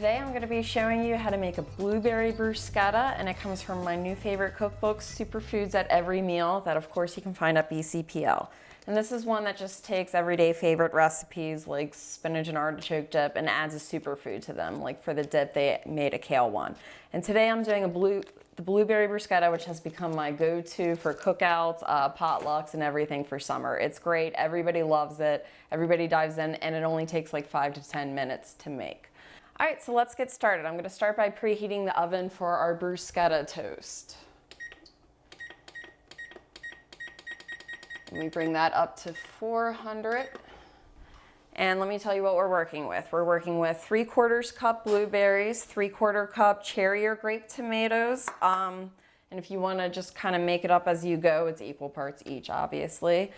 Today I'm going to be showing you how to make a blueberry bruschetta, and it comes from my new favorite cookbook, Superfoods at Every Meal, that of course you can find at BCPL. And this is one that just takes everyday favorite recipes like spinach and artichoke dip and adds a superfood to them. Like for the dip, they made a kale one. And today I'm doing the blueberry bruschetta, which has become my go-to for cookouts, potlucks, and everything for summer. It's great. Everybody loves it. Everybody dives in, and it only takes like 5 to 10 minutes to make. All right, so let's get started. I'm going to start by preheating the oven for our bruschetta toast. Let me bring that up to 400. And let me tell you what we're working with. We're working with 3/4 cup blueberries, 3/4 cup cherry or grape tomatoes. And if you want to just kind of make it up as you go, it's equal parts each, obviously.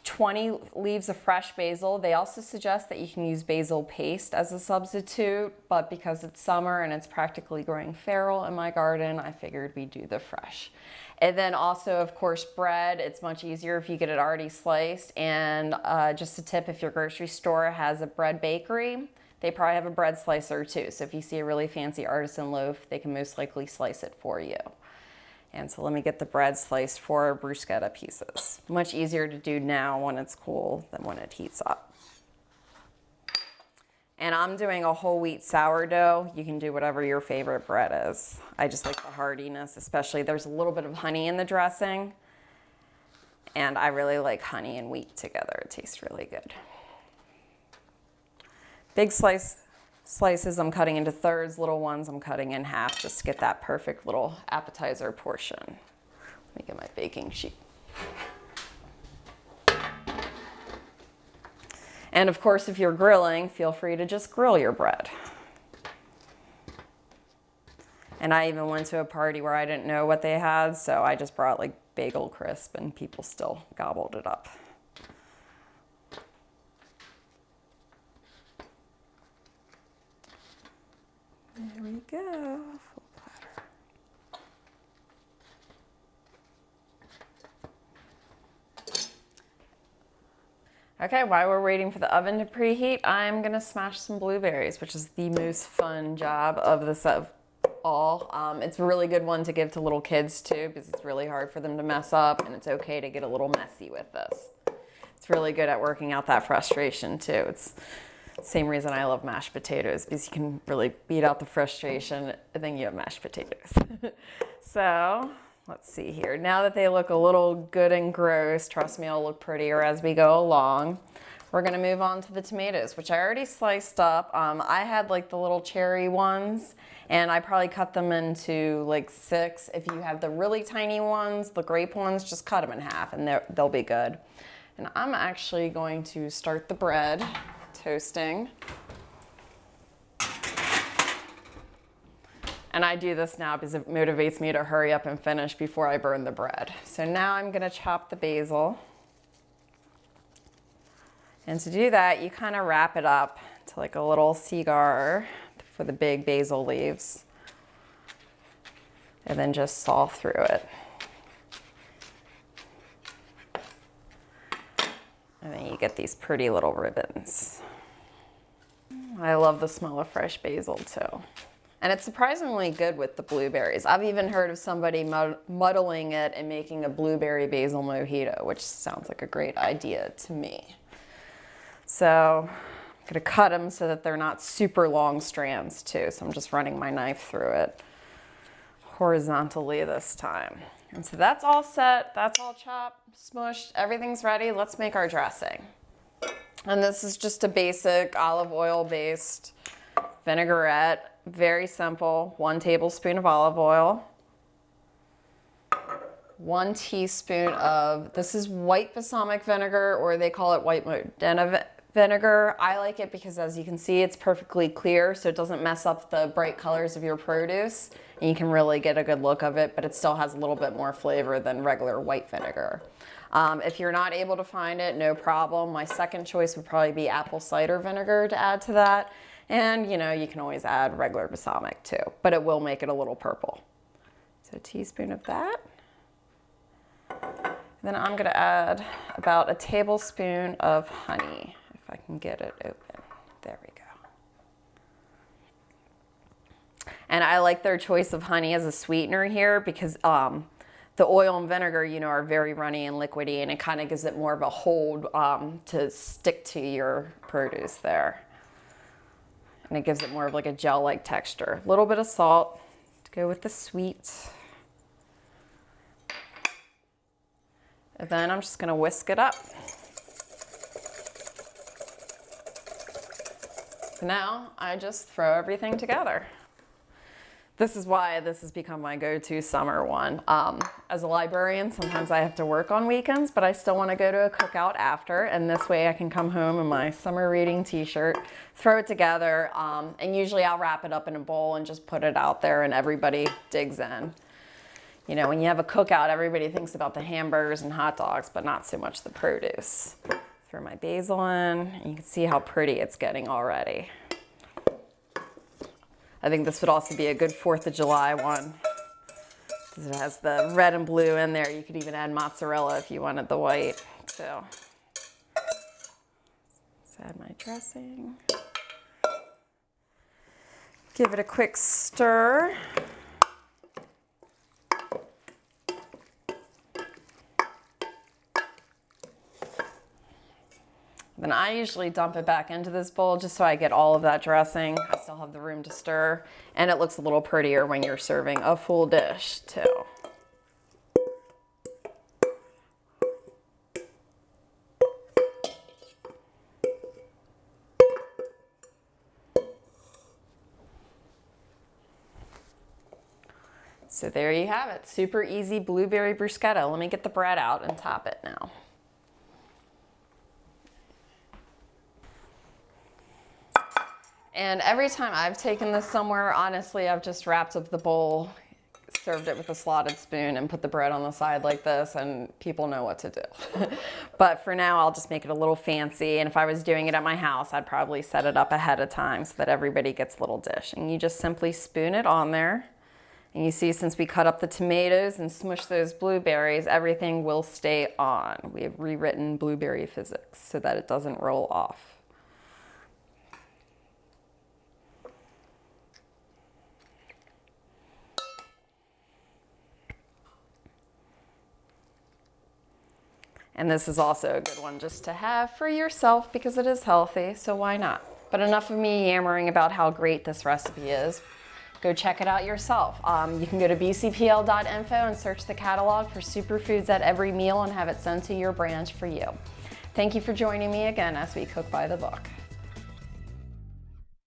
20 leaves of fresh basil. They also suggest that you can use basil paste as a substitute, but because it's summer and it's practically growing feral in my garden, I figured we'd do the fresh. And then also, of course, bread. It's much easier if you get it already sliced. And just a tip, if your grocery store has a bread bakery, they probably have a bread slicer too. So if you see a really fancy artisan loaf, they can most likely slice it for you. And so let me get the bread sliced for bruschetta pieces. Much easier to do now when it's cool than when it heats up. And I'm doing a whole wheat sourdough. You can do whatever your favorite bread is. I just like the hardiness, especially there's a little bit of honey in the dressing. And I really like honey and wheat together. It tastes really good. Big slices I'm cutting into thirds, little ones I'm cutting in half just to get that perfect little appetizer portion. Let me get my baking sheet. And of course, if you're grilling, feel free to just grill your bread. And I even went to a party where I didn't know what they had, so I just brought like bagel crisp and people still gobbled it up. There we go, full platter. Okay, while we're waiting for the oven to preheat, I'm gonna smash some blueberries, which is the most fun job of this of all. It's a really good one to give to little kids too, because it's really hard for them to mess up, and it's okay to get a little messy with this. It's really good at working out that frustration too. It's same reason I love mashed potatoes, because you can really beat out the frustration and then you have mashed potatoes. So let's see here. Now that they look a little good and gross, trust me, it'll look prettier as we go along. We're gonna move on to the tomatoes, which I already sliced up. I had like the little cherry ones, and I probably cut them into like 6. If you have the really tiny ones, the grape ones, just cut them in half and they'll be good. And I'm actually going to start the bread toasting. And I do this now because it motivates me to hurry up and finish before I burn the bread. So now I'm gonna chop the basil. And to do that, you kind of wrap it up to like a little cigar for the big basil leaves. And then just saw through it. And then you get these pretty little ribbons. I love the smell of fresh basil too. And it's surprisingly good with the blueberries. I've even heard of somebody muddling it and making a blueberry basil mojito, which sounds like a great idea to me. So I'm gonna cut them so that they're not super long strands too. So I'm just running my knife through it horizontally this time. And so that's all set, that's all chopped, smushed, everything's ready. Let's make our dressing. And this is just a basic olive oil based vinaigrette, very simple. 1 tablespoon of olive oil, 1 teaspoon of, this is white balsamic vinegar, or they call it white Modena vinegar. I like it because, as you can see, it's perfectly clear, so it doesn't mess up the bright colors of your produce, and you can really get a good look of it, but it still has a little bit more flavor than regular white vinegar. If you're not able to find it, no problem. My second choice would probably be apple cider vinegar to add to that. And you know, you can always add regular balsamic too, but it will make it a little purple. So a teaspoon of that. Then I'm gonna add about a tablespoon of honey, if I can get it open. There we go. And I like their choice of honey as a sweetener here because the oil and vinegar, you know, are very runny and liquidy, and it kind of gives it more of a hold to stick to your produce there. And it gives it more of like a gel-like texture. A little bit of salt to go with the sweet. And then I'm just gonna whisk it up. So now I just throw everything together. This is why this has become my go-to summer one. As a librarian, sometimes I have to work on weekends, but I still want to go to a cookout after, and this way I can come home in my summer reading t-shirt, throw it together, and usually I'll wrap it up in a bowl and just put it out there and everybody digs in. You know, when you have a cookout, everybody thinks about the hamburgers and hot dogs, but not so much the produce. Throw my basil in, and you can see how pretty it's getting already. I think this would also be a good 4th of July one because it has the red and blue in there. You could even add mozzarella if you wanted the white. So let's add my dressing. Give it a quick stir. Then I usually dump it back into this bowl just so I get all of that dressing. I still have the room to stir, and it looks a little prettier when you're serving a full dish too. So there you have it, super easy blueberry bruschetta. Let me get the bread out and top it now. And every time I've taken this somewhere, honestly, I've just wrapped up the bowl, served it with a slotted spoon, and put the bread on the side like this, and people know what to do. But for now, I'll just make it a little fancy, and if I was doing it at my house, I'd probably set it up ahead of time so that everybody gets a little dish. And you just simply spoon it on there, and you see since we cut up the tomatoes and smushed those blueberries, everything will stay on. We have rewritten blueberry physics so that it doesn't roll off. And this is also a good one just to have for yourself because it is healthy, so why not? But enough of me yammering about how great this recipe is. Go check it out yourself. You can go to bcpl.info and search the catalog for superfoods at every meal and have it sent to your branch for you. Thank you for joining me again as we cook by the book.